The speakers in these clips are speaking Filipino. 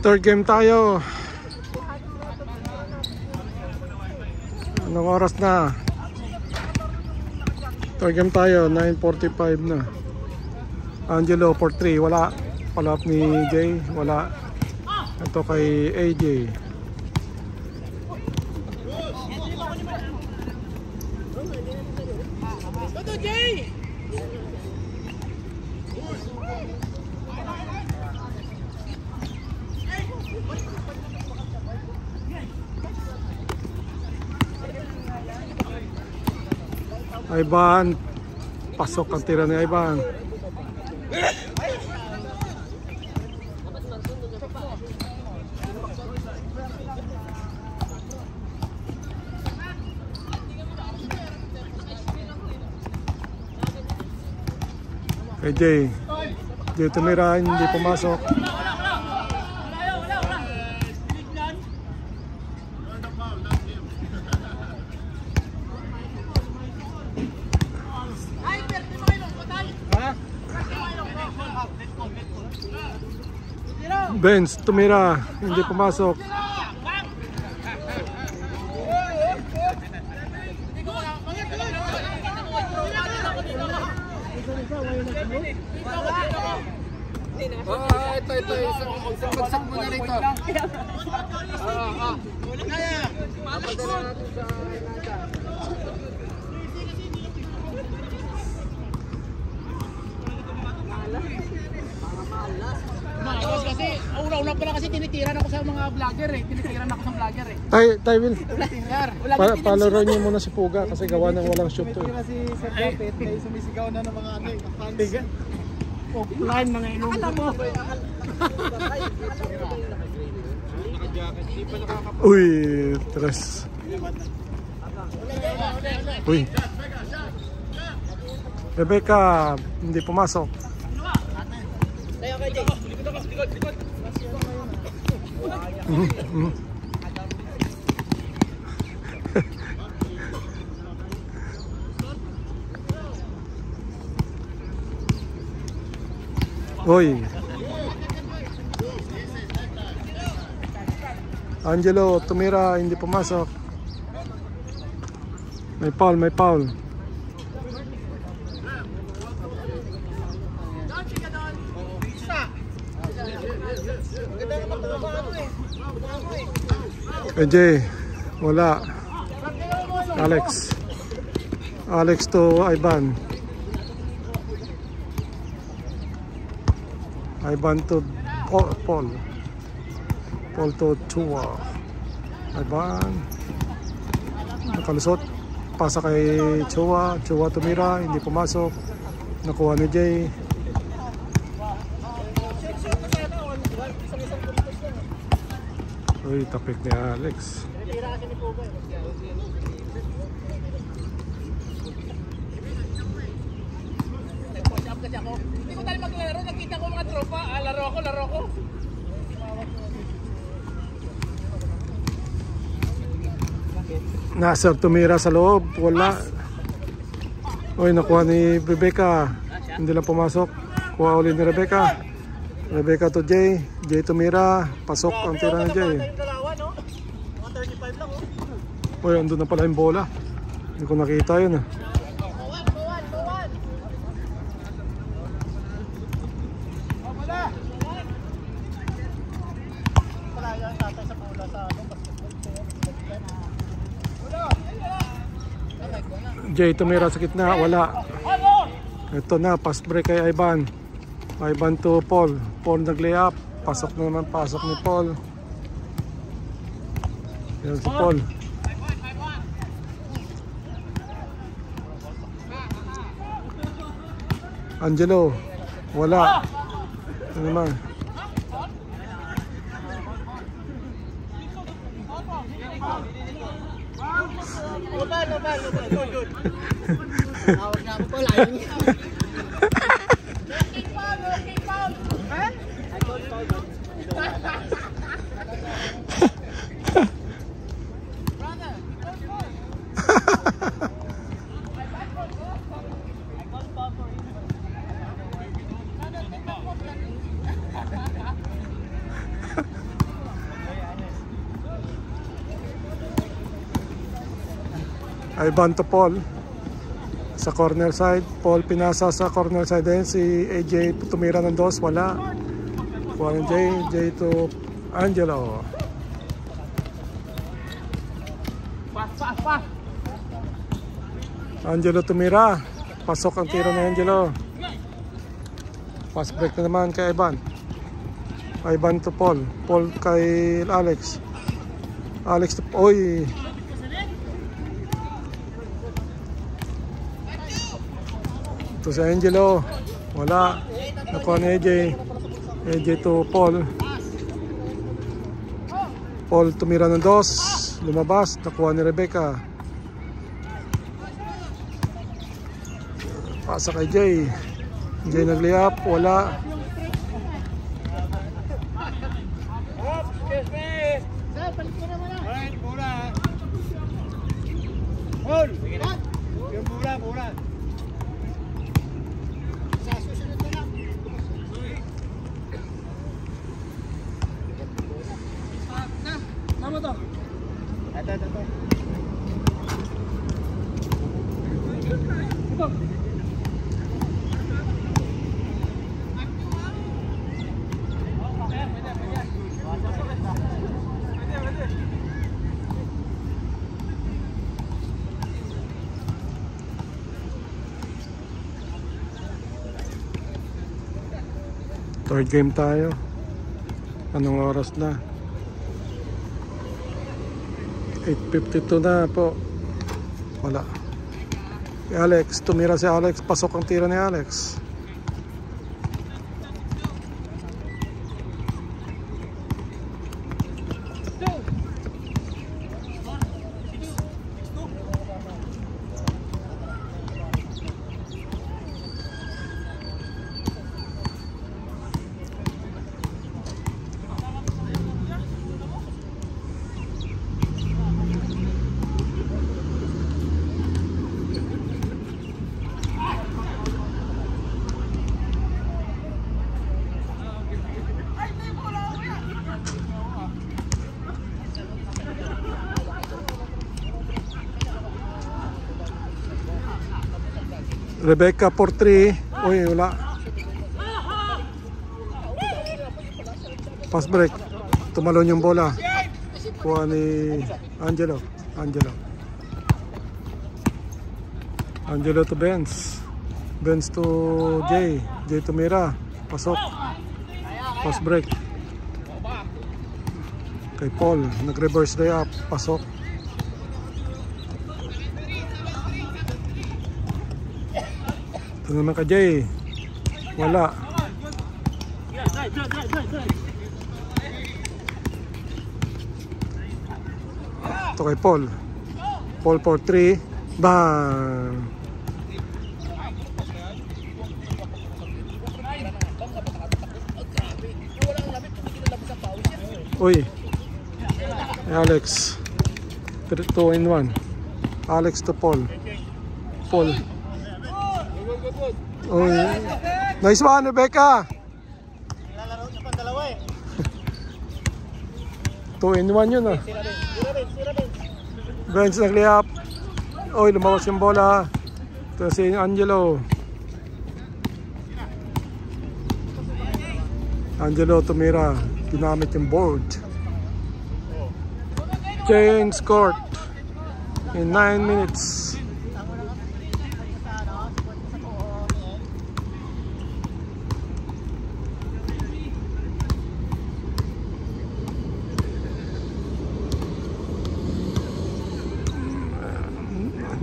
Third game tayo. Anong oras na? Third game tayo, 9:45 na. Angelo for 3, wala. Follow up ni Jay, wala. Ito kay AJ. Ivan, pasok ang tira ni Ivan. Kay Jay tumira, hindi pumasok. Benz tumira, hindi pumasok. Ito, isang bagsak mo na rito. Kasi una-una pala kasi tinitiran ako sa mga vlogger eh. Tinitiran ako sa vlogger eh. Tay Will. Palaro niyo muna si Puga kasi gawa ng walang shoot to. Kasi Sir David ay sumisigaw na ng mga fans. Offline mga ilonggo mo. Uy, tres. Uy. Rebecca, hindi pumasok. Tayo kay Jay. Likod. Uy. Angelo, tumira, hindi pumasok. May foul. AJ, wala. Alex to Ivan. Ivan to Paul to Chua. Ivan nakalusot, pasa kay Chua tumira, hindi pumasok, nakuha ni Jay. Uy, tapik ni Alex. Hindi ko tayo maglaro, nakita ko mga tropa, laro ko. Nasir tumira sa loob, wala. Uy, nakuha ni Rebecca, hindi lang pumasok. Kuha ulit ni Rebecca to Jay tumira, pasok ang tira ni Jay. Uy, andun na pala yung bola, hindi ko nakita yun ah. Jay tumira sa gitna, wala. Ito na, pass break kay Ivan to Paul nag-layup, pasok ni Paul. Yan si Paul. Angelo, wala. Ano naman? Good. Tawag na ako po, layo niya. Working foul. Ha? Ivan to Paul sa corner side. Paul pinasa sa corner side din. Si AJ tumira ng dos, wala. Kuha ng J to Angelo. Angelo tumira. Pasok ang tiro ni Angelo. Pass break na naman kay Ivan. Ivan to Paul. Paul kay Alex. Alex to... Oy! Ito si Angelo. Wala. Nakuha ni AJ. AJ to Paul. Paul tumira ng dos. Lumabas. Nakuha ni Rebecca. Pasa kay Jay. Jay nag-layup. Wala. Third game tayo. Anong oras na? 8:52 na po. Wala. Si Alex, tumira si Alex. Pasok ang tira ni Alex. Rebecca for 3. Uy, wala. Pass break. Tumalon yung bola. Kuha ni Angelo. Angelo to Benz. Benz to Jay. Jay to Mira. Pasok. Pass break. Kay Paul. Nag-reverse layup. Pasok. Ito naman ka Jay. Wala. Ito kay Paul. Paul for 3. Bang! Uy. Alex. 2 in 1. Alex to Paul. Paul. Oh, nice one, Rebecca. Lalaro niya pang dalawa eh. 2 in 1 yun ah. Bench nag-layup. Oy, lumawas yung bola. Ito si Angelo. Angelo tumira. Ginamit yung board. Change court in 9 minutes.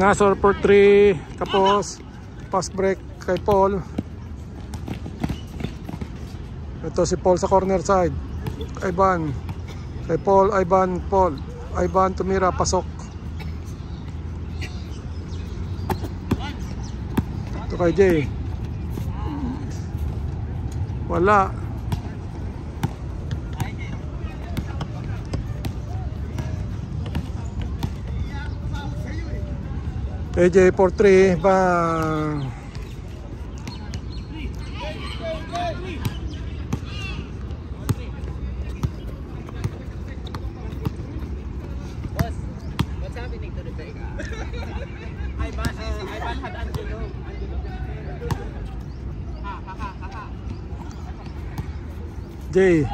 Nasor for 3. Tapos pass break kay Paul. Ito si Paul sa corner side. Ivan. Kay Paul, Ivan, Paul. Ivan tumira, pasok. Ito kay Jay. Wala. AJ for 3. Bang. What's happening to Rebecca? Jay.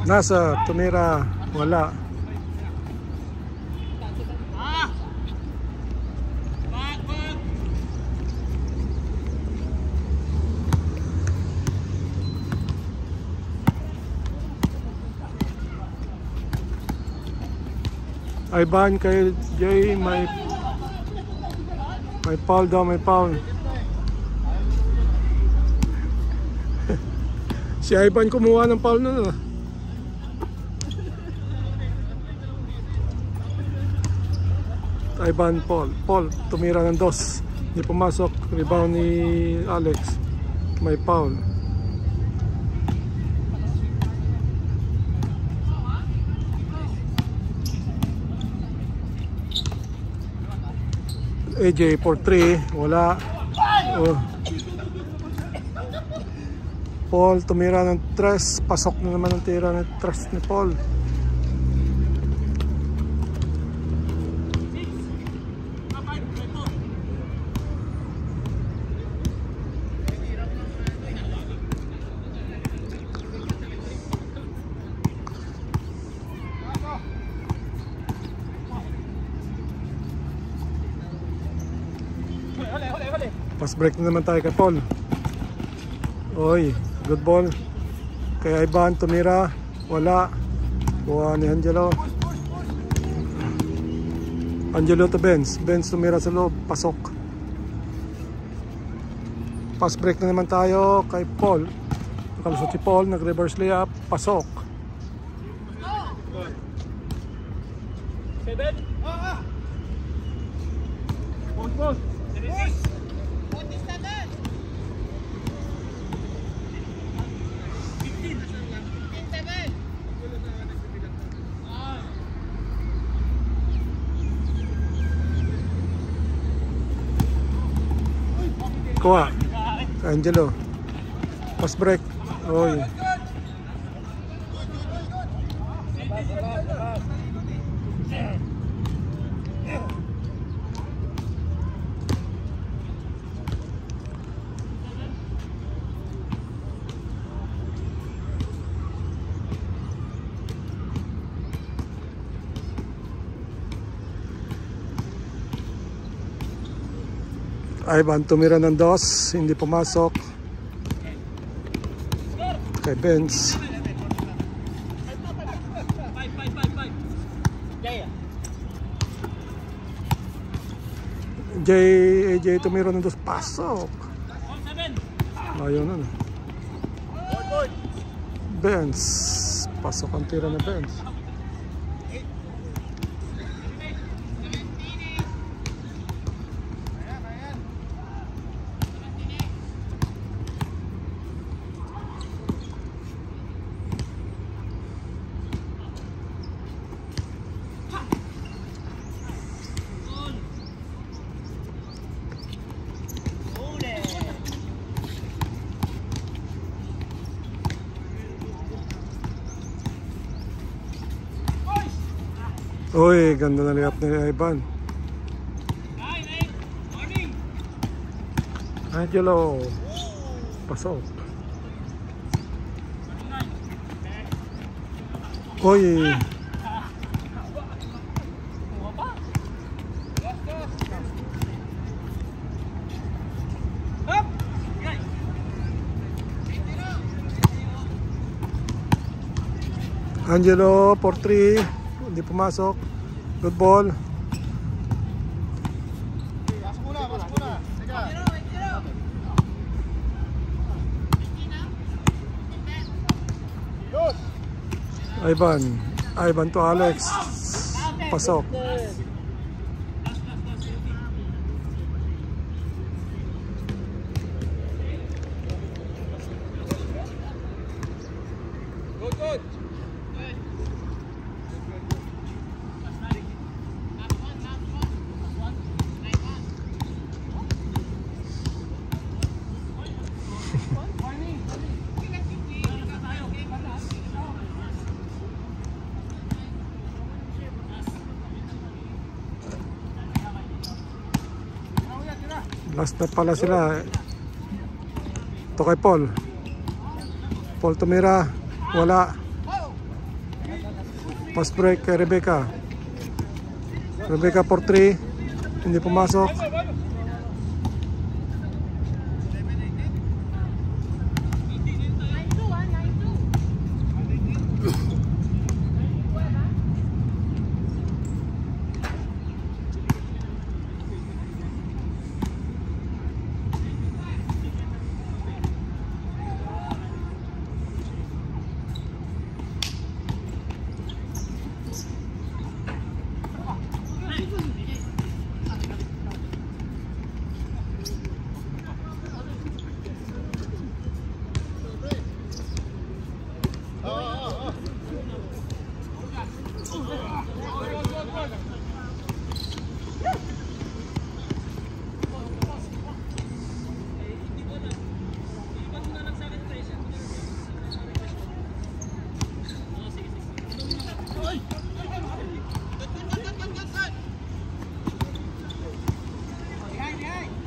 Nasa tumira, wala. Ivan kay Jay, may foul daw, may foul. Si Ivan kumuha ng foul nun. Ivan, Paul tumira ng 2, hindi pumasok. Rebound ni Alex, may foul. AJ for 3, wala. Paul tumira ng 3, pasok na naman ang tira ng 3 ni Paul. Pass break na naman tayo kay Paul. Oy, good ball kay Ivan, tumira, wala. Buha ni Angelo. Angelo to Benz tumira sa loob, pasok. Pass break na naman tayo kay Paul. Nakalusot si Paul, nag-reverse layup, pasok. 7. Boss. Kuha Angelo, pass break. Oy, Ivan tumira ng 2, hindi pumasok. Kay Benz. AJ tumira ng 2, pasok. Ayaw na. Benz, pasok ang tira ng Benz. Uy, ganda na layup ni Ivan. Angelo, pasok. Uy, Angelo for 3, hindi pumasok. Good ball. Pasok muna. Teka. Ivan to Alex. Pasok. Good. Last na pala sila. Ito kay Paul. Paul tumira. Wala. Pass break kay Rebecca. Rebecca for 3. Hindi pumasok.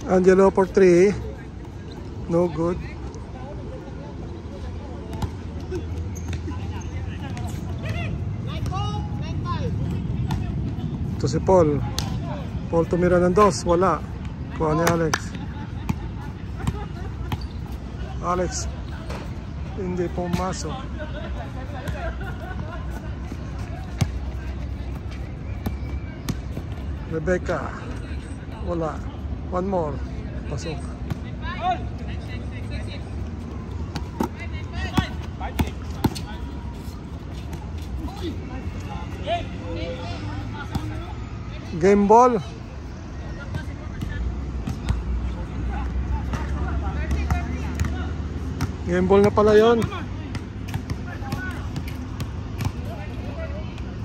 Angelo for 3. No good. Ito si Paul. Paul tumira ng 2. Wala. Kuha ni Alex. Alex hindi pumasok. Rebecca. Wala. One more. Pasok. Game ball. Game ball na pala yon.